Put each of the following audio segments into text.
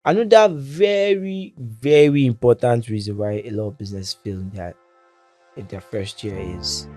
Another very, very important reason why a lot of business fail in their first year is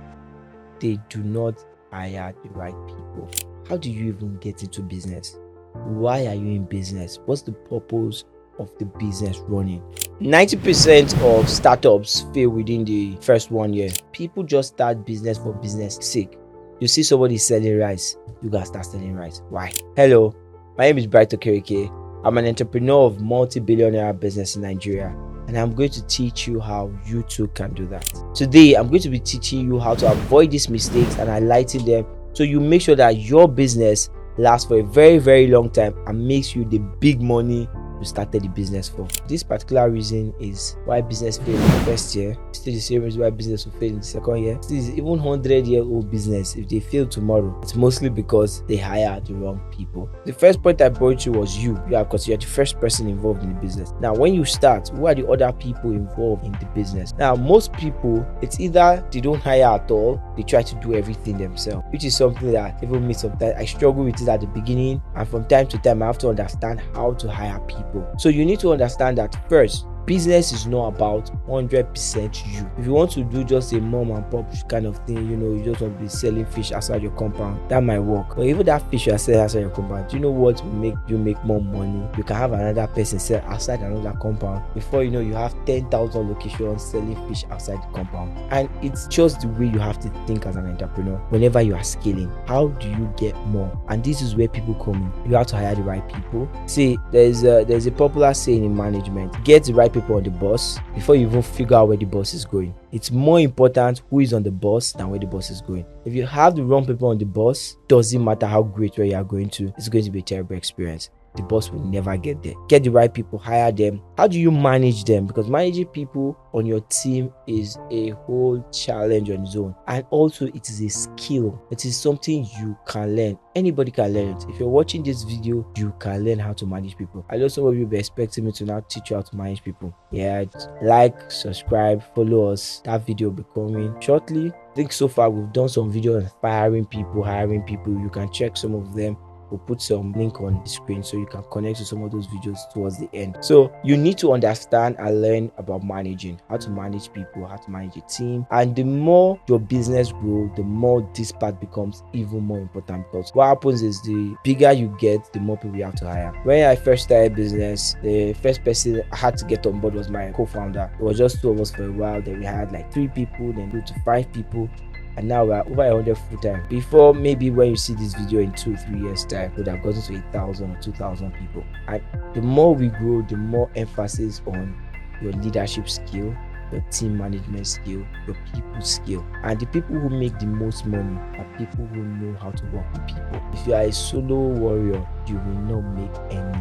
they do not hire the right people. How do you even get into business? Why are you in business? What's the purpose of the business running? 90% of startups fail within the first 1 year. People just start business for business sake. You see somebody selling rice, you guys start selling rice. Why? Hello, my name is Bright Okereke. I'm an entrepreneur of multi-billionaire business in Nigeria, and I'm going to teach you how you too can do that. Today, I'm going to be teaching you how to avoid these mistakes and highlighting them so you make sure that your business lasts for a very, very long time and makes you the big money you started the business for. This particular reason is why business failed in the first year. Still the same reason why business will fail in the second year. Still, even 100-year-old business, if they fail tomorrow, it's mostly because they hire the wrong people. The first point I brought you was you, because you're the first person involved in the business. Now, when you start, who are the other people involved in the business? Now, most people, it's either they don't hire at all, they try to do everything themselves, which is something that even me sometimes I struggle with it at the beginning, and from time to time I have to understand how to hire people. So you need to understand that first, business is not about 100% you. If you want to do just a mom and pop kind of thing, you just want to be selling fish outside your compound, that might work. But even that fish you are selling outside your compound, do you know what will make you make more money? You can have another person sell outside another compound. Before you know, you have 10,000 locations selling fish outside the compound. And it's just the way you have to think as an entrepreneur. Whenever you are scaling, how do you get more? And this is where people come in. You have to hire the right people. See, there's a popular saying in management: get the right people on the bus before you even figure out where the bus is going. It's more important who is on the bus than where the bus is going. If you have the wrong people on the bus, doesn't matter how great where you are going to, it's going to be a terrible experience. The boss will never get there. Get the right people, hire them. How do you manage them? Because managing people on your team is a whole challenge on its own. And also, it is a skill. It is something you can learn. Anybody can learn it. If you're watching this video, you can learn how to manage people. I know some of you will be expecting me to now teach you how to manage people. Yeah, like, subscribe, follow us. That video will be coming shortly. I think so far we've done some videos on hiring people. You can check some of them. We'll put some link on the screen so you can connect to some of those videos towards the end. So you need to understand and learn about managing, how to manage people, how to manage a team. And the more your business grows, the more this part becomes even more important, because what happens is the bigger you get, the more people you have to hire. When I first started business, the first person I had to get on board was my co-founder. It was just two of us for a while. Then we had like 3 people, then 2 to 5 people. And now we're over 100 full-time. Before, maybe when you see this video in 2 or 3 years time, we would have gotten to 1,000 or 2,000 people. And the more we grow, the more emphasis on your leadership skill, your team management skill, your people skill. And the people who make the most money are people who know how to work with people. If you are a solo warrior, you will not make any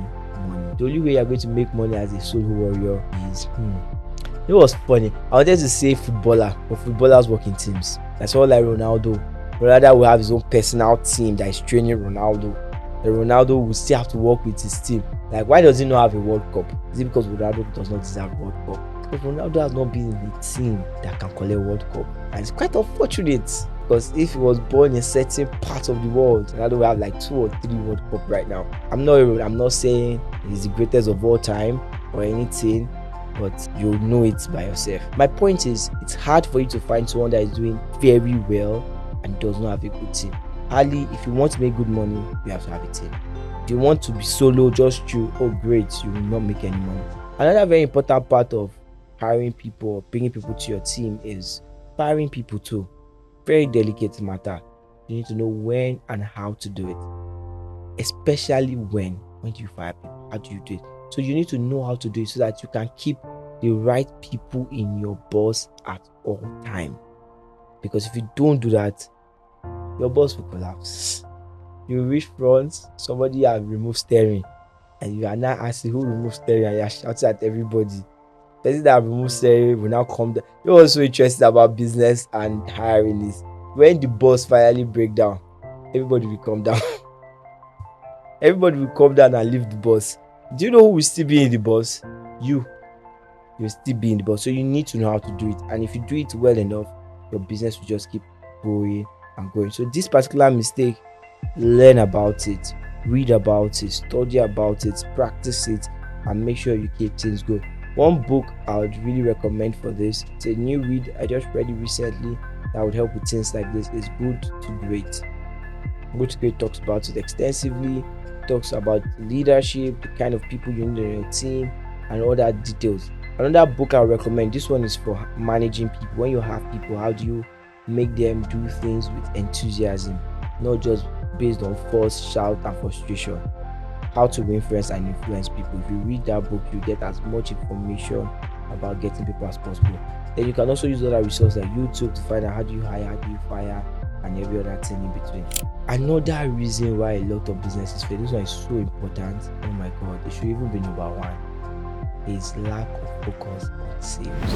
money. The only way you're going to make money as a solo warrior is it was funny. I wanted to say footballer, but footballers work in teams. That's all like Ronaldo. Ronaldo will have his own personal team that is training Ronaldo. The Ronaldo will still have to work with his team. Like, why does he not have a World Cup? Is it because Ronaldo does not deserve a World Cup? Because Ronaldo has not been in a team that can collect World Cup. And it's quite unfortunate, because if he was born in a certain part of the world, Ronaldo will have like 2 or 3 World Cup right now. I'm not saying he's the greatest of all time or anything, but you'll know it by yourself. My point is, it's hard for you to find someone that is doing very well and does not have a good team. Hardly, if you want to make good money, you have to have a team. If you want to be solo, just you, oh great, you will not make any money. Another very important part of hiring people or bringing people to your team is firing people too. Very delicate matter. You need to know when and how to do it. Especially when do you fire people? How do you do it? So you need to know how to do it so that you can keep the right people in your boss at all time. Because if you don't do that, your boss will collapse. You reach front, somebody has removed steering, and you are now asking who removed steering, and you are shouting at everybody. The person that removed steering will now come down. You're also interested about business and hiring is when the boss finally break down, everybody will come down. Everybody will come down and leave the boss. Do you know who will still be in the boss? You'll still be in the boss. So you need to know how to do it. And if you do it well enough, your business will just keep growing and growing. So this particular mistake, learn about it, read about it, study about it, practice it, and make sure you keep things going. One book I would really recommend for this, it's a new read, I just read it recently, that would help with things like this, is Good to Great. Good to Great talks about it extensively, talks about leadership, the kind of people you need in your team, and all that details. Another book I recommend, this one is for managing people. When you have people, how do you make them do things with enthusiasm, not just based on force, shout, and frustration? How to influence and influence people. If you read that book, you get as much information about getting people as possible. Then you can also use other resources like YouTube to find out how do you hire, how do you fire, and every other thing in between. Another reason why a lot of businesses fail, this one is so important, oh my god, it should even be number one, is lack of focus on sales.